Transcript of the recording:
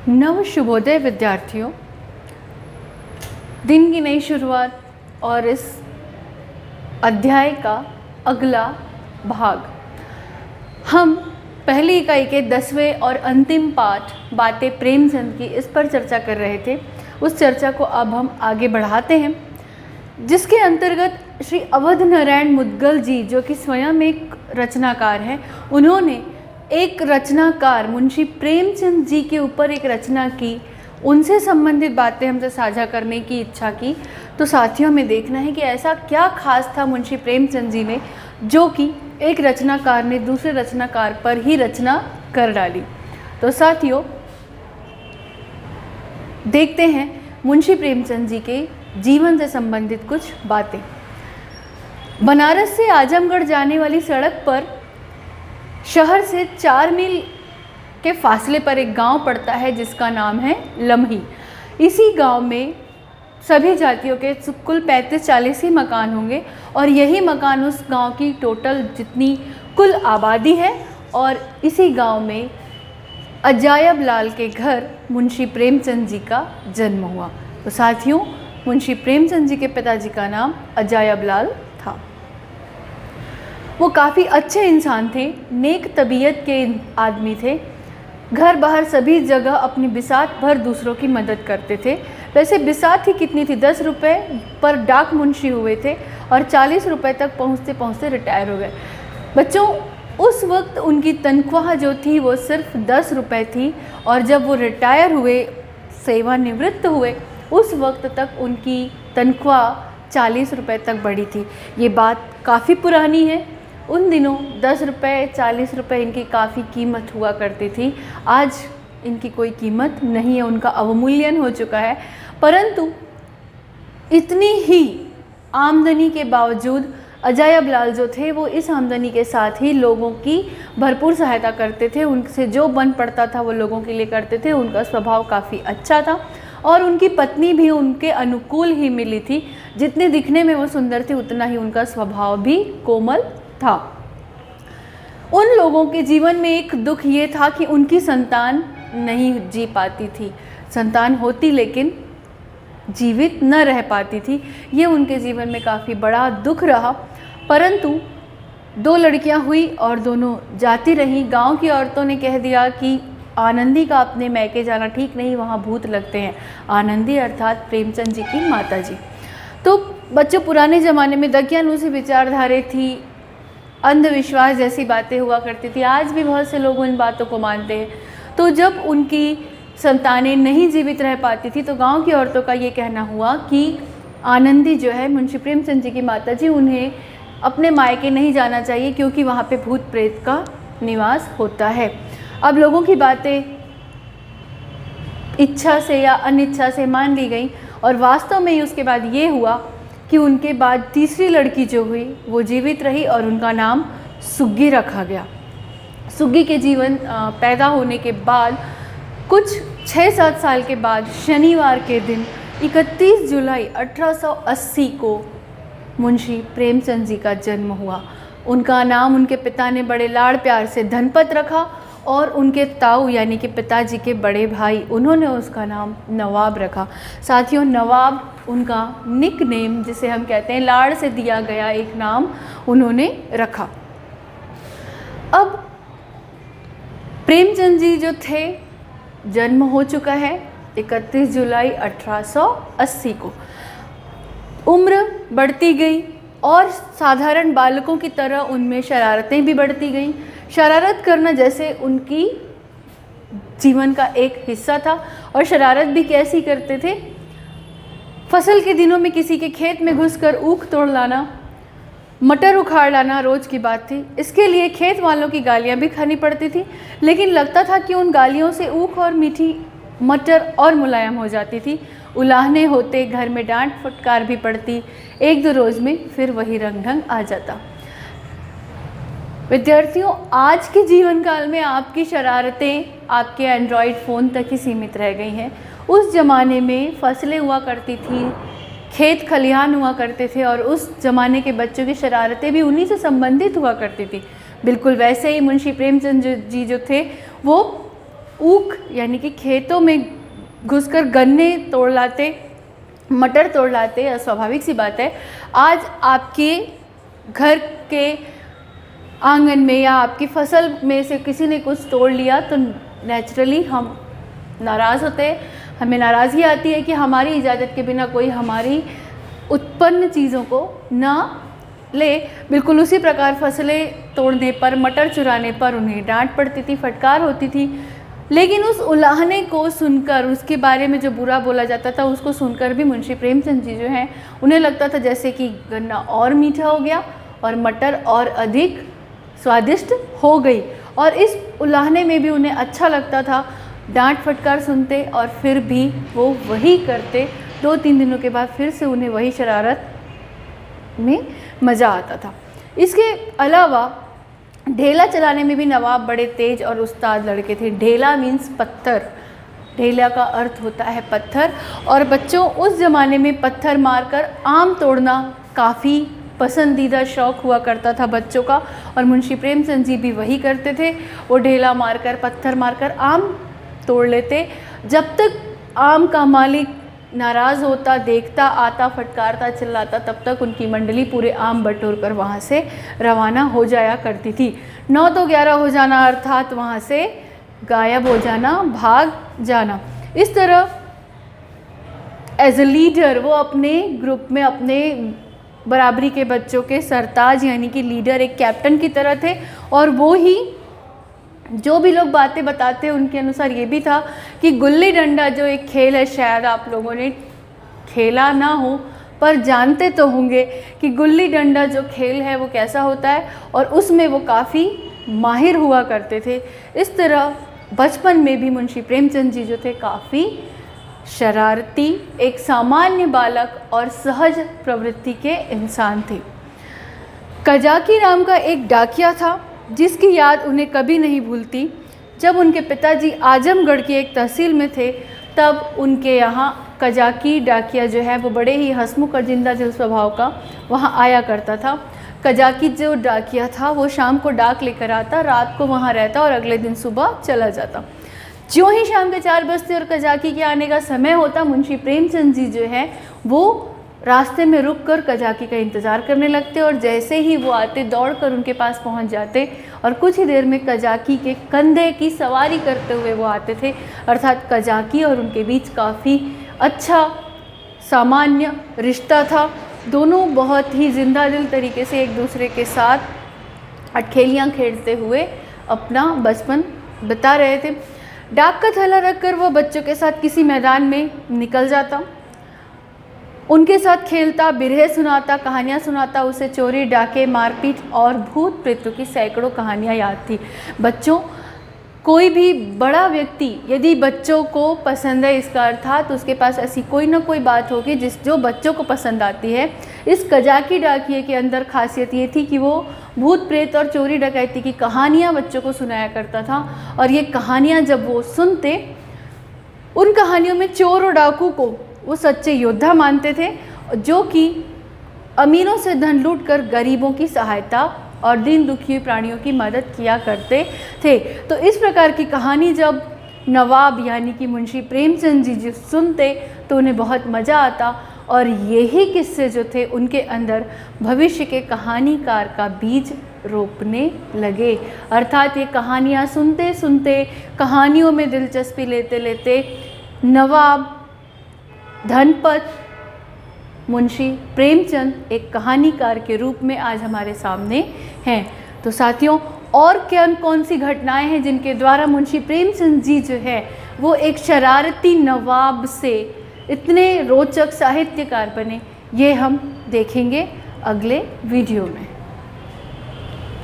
नव शुभोदय विद्यार्थियों। दिन की नई शुरुआत और इस अध्याय का अगला भाग हम पहली इकाई के 10वें और अंतिम पाठ बातें प्रेमचंद की इस पर चर्चा कर रहे थे। उस चर्चा को अब हम आगे बढ़ाते हैं, जिसके अंतर्गत श्री अवध नारायण मुद्गल जी, जो कि स्वयं एक रचनाकार हैं, उन्होंने एक रचनाकार मुंशी प्रेमचंद जी के ऊपर एक रचना की, उनसे संबंधित बातें हमसे साझा करने की इच्छा की। तो साथियों, हमें देखना है कि ऐसा क्या खास था मुंशी प्रेमचंद जी में, जो कि एक रचनाकार ने दूसरे रचनाकार पर ही रचना कर डाली। तो साथियों, देखते हैं मुंशी प्रेमचंद जी के जीवन से संबंधित कुछ बातें। बनारस से आजमगढ़ जाने वाली सड़क पर शहर से 4 मील के फासले पर एक गांव पड़ता है जिसका नाम है लम्ही। इसी गांव में सभी जातियों के कुल 35-40 ही मकान होंगे और यही मकान उस गांव की टोटल जितनी कुल आबादी है। और इसी गांव में अजायब लाल के घर मुंशी प्रेमचंद जी का जन्म हुआ। तो साथियों, मुंशी प्रेमचंद जी के पिताजी का नाम अजायब लाल था। वो काफ़ी अच्छे इंसान थे, नेक तबीयत के आदमी थे। घर बाहर सभी जगह अपनी बिसात भर दूसरों की मदद करते थे। वैसे बिसात ही कितनी थी, 10 रुपये पर डाक मुंशी हुए थे और 40 रुपये तक पहुँचते पहुँचते रिटायर हो गए। बच्चों, उस वक्त उनकी तनख्वाह जो थी वो सिर्फ 10 रुपये थी और जब वो रिटायर हुए, सेवानिवृत्त हुए, उस वक्त तक उनकी तनख्वाह 40 रुपये तक बढ़ी थी। ये बात काफ़ी पुरानी है। उन दिनों 10 रुपये 40 रुपये इनकी काफ़ी कीमत हुआ करती थी। आज इनकी कोई कीमत नहीं है, उनका अवमूल्यन हो चुका है। परंतु इतनी ही आमदनी के बावजूद अजायब लाल जो थे वो इस आमदनी के साथ ही लोगों की भरपूर सहायता करते थे। उनसे जो बन पड़ता था वो लोगों के लिए करते थे। उनका स्वभाव काफ़ी अच्छा था और उनकी पत्नी भी उनके अनुकूल ही मिली थी। जितने दिखने में वो सुंदर थी, उतना ही उनका स्वभाव भी कोमल था। उन लोगों के जीवन में एक दुख ये था कि उनकी संतान नहीं जी पाती थी। संतान होती लेकिन जीवित न रह पाती थी। ये उनके जीवन में काफ़ी बड़ा दुख रहा। परंतु 2 लड़कियां हुई और दोनों जाती रहीं। गांव की औरतों ने कह दिया कि आनंदी का अपने मैके जाना ठीक नहीं, वहाँ भूत लगते हैं। आनंदी अर्थात प्रेमचंद जी की माता जी। तो बच्चों, पुराने ज़माने में दकियानूसी विचारधारा थी, अंधविश्वास जैसी बातें हुआ करती थी। आज भी बहुत से लोग इन बातों को मानते हैं। तो जब उनकी संतानें नहीं जीवित रह पाती थी तो गांव की औरतों का ये कहना हुआ कि आनंदी जो है मुंशी प्रेमचंद जी की माता जी, उन्हें अपने मायके नहीं जाना चाहिए क्योंकि वहाँ पे भूत प्रेत का निवास होता है। अब लोगों की बातें इच्छा से या अनिच्छा से मान ली गई और वास्तव में ही उसके बाद ये हुआ कि उनके बाद तीसरी लड़की जो हुई वो जीवित रही और उनका नाम सुग्गी रखा गया। सुग्गी के जीवन पैदा होने के बाद कुछ 6-7 साल के बाद शनिवार के दिन 31 जुलाई 1880 को मुंशी प्रेमचंद जी का जन्म हुआ। उनका नाम उनके पिता ने बड़े लाड़ प्यार से धनपत रखा और उनके ताऊ यानी कि पिताजी के बड़े भाई, उन्होंने उसका नाम नवाब रखा। साथियों, नवाब उनका निक नेम, जिसे हम कहते हैं लाड़ से दिया गया एक नाम, उन्होंने रखा। अब प्रेमचंद जी जो थे, जन्म हो चुका है 31 जुलाई 1880 को। उम्र बढ़ती गई और साधारण बालकों की तरह उनमें शरारतें भी बढ़ती गईं। शरारत करना जैसे उनकी जीवन का एक हिस्सा था। और शरारत भी कैसी करते थे? फसल के दिनों में किसी के खेत में घुसकर ऊख तोड़ लाना, मटर उखाड़ लाना रोज़ की बात थी। इसके लिए खेत वालों की गालियां भी खानी पड़ती थी, लेकिन लगता था कि उन गालियों से ऊख और मीठी मटर और मुलायम हो जाती थी। उलाहने होते, घर में डांट फटकार भी पड़ती। 1-2 रोज़ में फिर वही रंग ढंग आ जाता। विद्यार्थियों, आज के जीवन काल में आपकी शरारतें आपके एंड्रॉयड फ़ोन तक ही सीमित रह गई हैं। उस ज़माने में फसलें हुआ करती थी, खेत खलिहान हुआ करते थे और उस ज़माने के बच्चों की शरारतें भी उन्हीं से संबंधित हुआ करती थी। बिल्कुल वैसे ही मुंशी प्रेमचंद जी जो थे वो ऊख यानी कि खेतों में घुसकर गन्ने तोड़ लाते, मटर तोड़ लाते, स्वाभाविक सी बात है। आज आपके घर के आंगन में या आपकी फसल में से किसी ने कुछ तोड़ लिया तो नेचुरली हम नाराज़ होते हैं, हमें नाराज़गी आती है कि हमारी इजाज़त के बिना कोई हमारी उत्पन्न चीज़ों को ना ले। बिल्कुल उसी प्रकार फसलें तोड़ने पर, मटर चुराने पर उन्हें डांट पड़ती थी, फटकार होती थी। लेकिन उस उलाहने को सुनकर, उसके बारे में जो बुरा बोला जाता था उसको सुनकर भी मुंशी प्रेमचंद जी जो हैं उन्हें लगता था जैसे कि गन्ना और मीठा हो गया और मटर और अधिक स्वादिष्ट हो गई। और इस उलाहने में भी उन्हें अच्छा लगता था, डांट फटकार सुनते और फिर भी वो वही करते। 2-3 दिनों के बाद फिर से उन्हें वही शरारत में मज़ा आता था। इसके अलावा ढेला चलाने में भी नवाब बड़े तेज और उस्ताद लड़के थे। ढेला मीन्स पत्थर, ढेला का अर्थ होता है पत्थर। और बच्चों, उस ज़माने में पत्थर मारकर आम तोड़ना काफ़ी पसंदीदा शौक़ हुआ करता था बच्चों का, और मुंशी प्रेमचंद जी भी वही करते थे। वो ढेला मारकर, पत्थर मारकर आम तोड़ लेते। जब तक आम का मालिक नाराज़ होता, देखता, आता, फटकारता, चिल्लाता, तब तक उनकी मंडली पूरे आम बटोर कर वहाँ से रवाना हो जाया करती थी। 9 तो 11 हो जाना अर्थात वहाँ से गायब हो जाना, भाग जाना। इस तरह एज ए लीडर वो अपने ग्रुप में अपने बराबरी के बच्चों के सरताज यानी कि लीडर, एक कैप्टन की तरह थे। और वो ही जो भी लोग बातें बताते हैं उनके अनुसार ये भी था कि गुल्ली डंडा जो एक खेल है, शायद आप लोगों ने खेला ना हो पर जानते तो होंगे कि गुल्ली डंडा जो खेल है वो कैसा होता है, और उसमें वो काफ़ी माहिर हुआ करते थे। इस तरह बचपन में भी मुंशी प्रेमचंद जी जो थे काफ़ी शरारती, एक सामान्य बालक और सहज प्रवृत्ति के इंसान थे। कजाकी नाम का एक डाकिया था जिसकी याद उन्हें कभी नहीं भूलती। जब उनके पिताजी आजमगढ़ की एक तहसील में थे तब उनके यहाँ कजाकी डाकिया जो है वो बड़े ही हंसमुख और जिंदा दिल स्वभाव का वहाँ आया करता था। कजाकी जो डाकिया था वो शाम को डाक लेकर आता, रात को वहाँ रहता और अगले दिन सुबह चला जाता। ज्यों ही शाम के 4 बजते और कजाकी के आने का समय होता, मुंशी प्रेमचंद जी जो है वो रास्ते में रुककर कजाकी का इंतज़ार करने लगते और जैसे ही वो आते दौड़कर उनके पास पहुंच जाते और कुछ ही देर में कजाकी के कंधे की सवारी करते हुए वो आते थे। अर्थात कजाकी और उनके बीच काफ़ी अच्छा सामान्य रिश्ता था। दोनों बहुत ही जिंदा दिल तरीके से एक दूसरे के साथ अटखेलियाँ खेलते हुए अपना बचपन बिता रहे थे। डाक का थैला रखकर वो बच्चों के साथ किसी मैदान में निकल जाता, उनके साथ खेलता, बिरहे सुनाता, कहानियाँ सुनाता। उसे चोरी, डाके, मारपीट और भूत प्रेतों की सैकड़ों कहानियाँ याद थी। बच्चों, कोई भी बड़ा व्यक्ति यदि बच्चों को पसंद है, इसका अर्थात उसके पास ऐसी कोई ना कोई बात होगी जो बच्चों को पसंद आती है। इस कजाकी डाकिए के अंदर खासियत ये थी कि वो भूत प्रेत और चोरी डकैती की कहानियाँ बच्चों को सुनाया करता था। और ये कहानियाँ जब वो सुनते, उन कहानियों में चोर और डाकू को वो सच्चे योद्धा मानते थे जो कि अमीरों से धन लूटकर गरीबों की सहायता और दीन दुखी प्राणियों की मदद किया करते थे। तो इस प्रकार की कहानी जब नवाब यानी कि मुंशी प्रेमचंद जी सुनते तो उन्हें बहुत मज़ा आता और यही किस्से जो थे उनके अंदर भविष्य के कहानीकार का बीज रोपने लगे। अर्थात ये कहानियाँ सुनते सुनते, कहानियों में दिलचस्पी लेते लेते नवाब धनपत मुंशी प्रेमचंद एक कहानीकार के रूप में आज हमारे सामने हैं। तो साथियों, और कौन सी घटनाएं हैं जिनके द्वारा मुंशी प्रेमचंद जी जो है वो एक शरारती नवाब से इतने रोचक साहित्यकार बने, ये हम देखेंगे अगले वीडियो में।